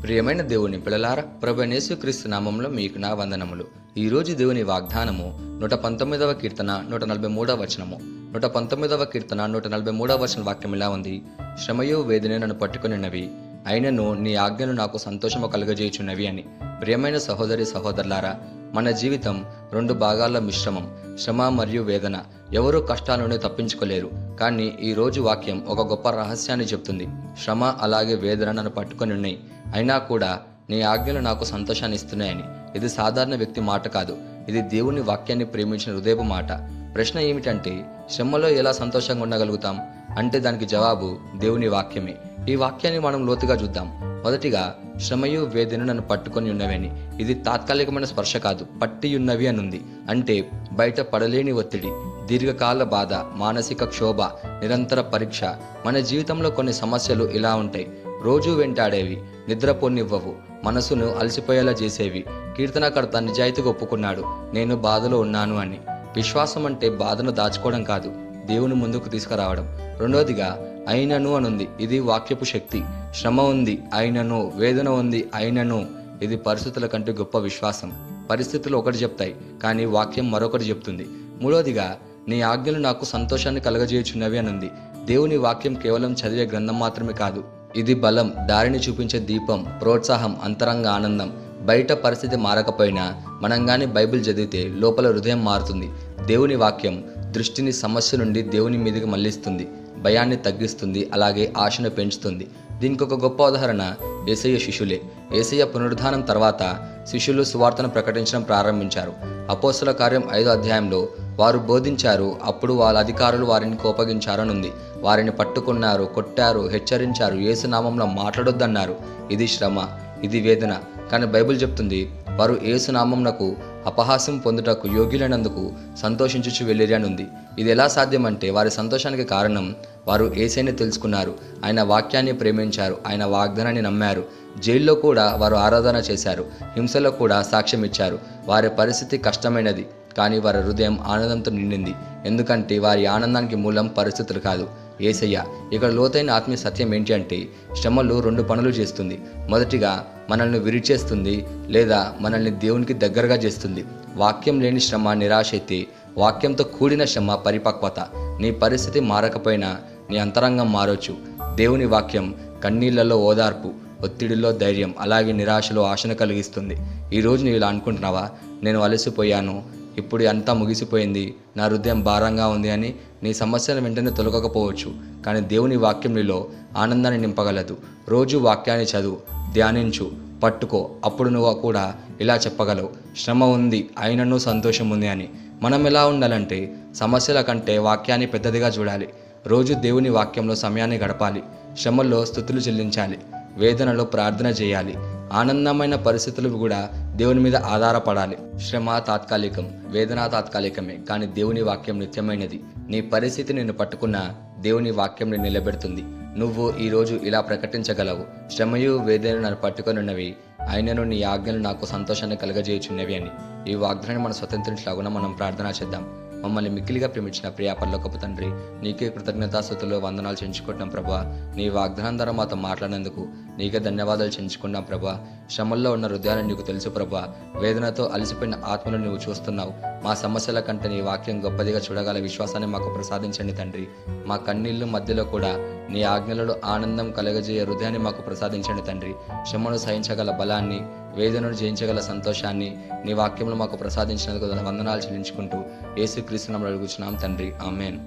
ప్రియమైన దేవుని పిల్లలారా, ప్రభువైన యేసుక్రీస్తు నామంలో మీకు నా వందనములు. ఈరోజు దేవుని వాగ్దానము 119వ కీర్తన 143వ వచనము. 119వ కీర్తన 143వ వచన వాక్యం ఇలా ఉంది: శ్రమయు వేదన నన్ను పట్టుకొనిన్నవి, అయినను నీ ఆజ్ఞలు నాకు సంతోషము కలుగజేయుచున్నవి అని. ప్రియమైన సహోదరి సహోదరులారా, మన జీవితం రెండు భాగాల మిశ్రమం, శ్రమ మరియు వేదన. ఎవరూ కష్టాల నుండి తప్పించుకోలేరు. కానీ ఈ రోజు వాక్యం ఒక గొప్ప రహస్యాన్ని చెప్తుంది. శ్రమ అలాగే వేదన నన్ను పట్టుకొని ఉన్నాయి, అయినా కూడా నీ ఆజ్ఞలు నాకు సంతోషాన్ని ఇస్తున్నాయని. ఇది సాధారణ వ్యక్తి మాట కాదు, ఇది దేవుని వాక్యాన్ని ప్రేమించిన హృదయపు మాట. ప్రశ్న ఏమిటంటే, శ్రమలో ఎలా సంతోషంగా ఉండగలుగుతాం అంటే దానికి జవాబు దేవుని వాక్యమే. ఈ వాక్యాన్ని మనం లోతుగా చూద్దాం. మొదటిగా, శ్రమయు వేదన నన్ను పట్టుకొని ఉన్నవని. ఇది తాత్కాలికమైన స్పర్శ కాదు, పట్టి ఉన్నవి అని ఉంది. అంటే బయట పడలేని ఒత్తిడి, దీర్ఘకాల బాధ, మానసిక క్షోభ, నిరంతర పరీక్ష. మన జీవితంలో కొన్ని సమస్యలు ఇలా ఉంటాయి. రోజు వెంటాడేవి, నిద్రపోనివ్వవు, మనసును అలసిపోయేలా చేసేవి. కీర్తనకర్త నిజాయితీగా ఒప్పుకున్నాడు, నేను బాధలో ఉన్నాను అని. విశ్వాసం అంటే బాధను దాచుకోవడం కాదు, దేవుని ముందుకు తీసుకురావడం. రెండోదిగా, అయినను అనుంది. ఇది వాక్యపు శక్తి. శ్రమ ఉంది, అయినను. వేదన ఉంది, అయినను. ఇది పరిస్థితుల కంటే గొప్ప విశ్వాసం. పరిస్థితులు ఒకటి చెప్తాయి, కానీ వాక్యం మరొకటి చెప్తుంది. మూడోదిగా, నీ ఆజ్ఞలు నాకు సంతోషాన్ని కలగజేయుచున్నవి అనుంది. దేవుని వాక్యం కేవలం చదివే గ్రంథం మాత్రమే కాదు, ఇది బలం, దారిని చూపించే దీపం, ప్రోత్సాహం, అంతరంగ ఆనందం. బయట పరిస్థితి మారకపోయినా మనం కానీ బైబిల్ చదివితే లోపల హృదయం మారుతుంది. దేవుని వాక్యం దృష్టిని సమస్య నుండి దేవుని మీదకి మళ్లిస్తుంది, భయాన్ని తగ్గిస్తుంది, అలాగే ఆశను పెంచుతుంది. దీనికి ఒక గొప్ప ఉదాహరణ యేసయ్య శిష్యులే. యేసయ్య పునరుద్ధానం తర్వాత శిష్యులు సువార్తను ప్రకటించడం ప్రారంభించారు. అపోస్తల కార్యం 5వ అధ్యాయంలో వారు బోధించారు. అప్పుడు వాళ్ళ అధికారులు వారిని కోపగించారనుంది. వారిని పట్టుకున్నారు, కొట్టారు, హెచ్చరించారు, యేసు నామంలో మాట్లాడొద్దన్నారు. ఇది శ్రమ, ఇది వేదన. కానీ బైబిల్ చెప్తుంది, వారు యేసు నామమునకు అపహాస్యం పొందుటకు యోగ్యులైనందుకు సంతోషించుచు వెళ్ళిరి అని ఉంది. ఇది ఎలా సాధ్యమంటే, వారి సంతోషానికి కారణం వారు యేసయ్యని తెలుసుకున్నారు, ఆయన వాక్యాన్ని ప్రేమించారు, ఆయన వాగ్దానాన్ని నమ్మారు. జైల్లో కూడా వారు ఆరాధన చేశారు, హింసలో కూడా సాక్ష్యం ఇచ్చారు. వారి పరిస్థితి కష్టమైనది, కానీ వారి హృదయం ఆనందంతో నిండింది. ఎందుకంటే వారి ఆనందానికి మూలం పరిస్థితులు కాదు, యేసయ్య. ఇక్కడ లోతైన ఆత్మీయ సత్యం ఏంటి అంటే, శ్రమలు రెండు పనులు చేస్తుంది. మొదటిగా, మనల్ని విరిచేస్తుంది, లేదా మనల్ని దేవునికి దగ్గరగా చేస్తుంది. వాక్యం లేని శ్రమ నిరాశ అయితే, వాక్యంతో కూడిన శ్రమ పరిపక్వత. నీ పరిస్థితి మారకపోయినా నీ అంతరంగం మారొచ్చు. దేవుని వాక్యం కన్నీళ్లలో ఓదార్పు, ఒత్తిడిలో ధైర్యం, అలాగే నిరాశలో ఆశను కలిగిస్తుంది. ఈరోజు నీవు ఇలా అనుకుంటున్నావా, నేను అలసిపోయాను, ఇప్పుడు అంతా ముగిసిపోయింది, నా హృదయం భారంగా ఉంది అని. నీ సమస్యను వెంటనే తొలగకపోవచ్చు, కానీ దేవుని వాక్యం నీలో ఆనందాన్ని నింపగలదు. రోజు వాక్యాన్ని చదువు, ధ్యానించు, పట్టుకో. అప్పుడు నువ్వు కూడా ఇలా చెప్పగలవు, శ్రమ ఉంది, అయినను సంతోషం ఉంది అని. మనం ఎలా ఉండాలంటే, సమస్యల కంటే వాక్యాన్ని పెద్దదిగా చూడాలి. రోజు దేవుని వాక్యంలో సమయాన్ని గడపాలి. శ్రమల్లో స్తుతులు చెల్లించాలి, వేదనలో ప్రార్థన చేయాలి. ఆనందమైన పరిస్థితులు కూడా దేవుని మీద ఆధారపడాలి. శ్రమ తాత్కాలికం, వేదన తాత్కాలికమే, కానీ దేవుని వాక్యం నిత్యమైనది. నీ పరిస్థితి నిన్ను పట్టుకున్న దేవుని వాక్యం నిన్ను నిలబెడుతుంది. నువ్వు ఈరోజు ఇలా ప్రకటించగలవు, శ్రమయు వేదన నన్ను పట్టుకొని ఉన్నవి, అయినను నీ ఆజ్ఞలు నాకు సంతోషాన్ని కలగజేయుచున్నవి అని. ఈ వాగ్దానాన్ని మనం స్వతంత్రించలాగున మనం ప్రార్థన చేద్దాం. మమ్మల్ని మిక్కిలిగా ప్రేమించిన ప్రియ పరలోకపు తండ్రి, నీకే కృతజ్ఞతాస్తుతులు వందనాలు చెల్లించుకుంటున్నాం ప్రభా. నీ వాగ్దానం ద్వారా మాతో మాట్లాడినందుకు నీకే ధన్యవాదాలు చెల్లించుకున్నాం ప్రభా. శ్రమల్లో ఉన్న హృదయాలను నీకు తెలుసు ప్రభా. వేదనతో అలసిపోయిన ఆత్మను నువ్వు చూస్తున్నావు. మా సమస్యల కంటే నీ వాక్యం గొప్పదిగా చూడగల విశ్వాసాన్ని మాకు ప్రసాదించండి తండ్రి. మా కన్నీళ్లు మధ్యలో కూడా నీ ఆజ్ఞలలో ఆనందం కలగజేయ హృదయాన్ని మాకు ప్రసాదించండి తండ్రి. శ్రమను సహించగల బలాన్ని, వేదనను జయించగల సంతోషాన్ని నీ వాక్యంలో మాకు ప్రసాదించినందుకు వందనాలు చెల్లించుకుంటూ యేసుక్రీస్తు నామములో అడుగుచున్నాం తండ్రి, ఆమేన్.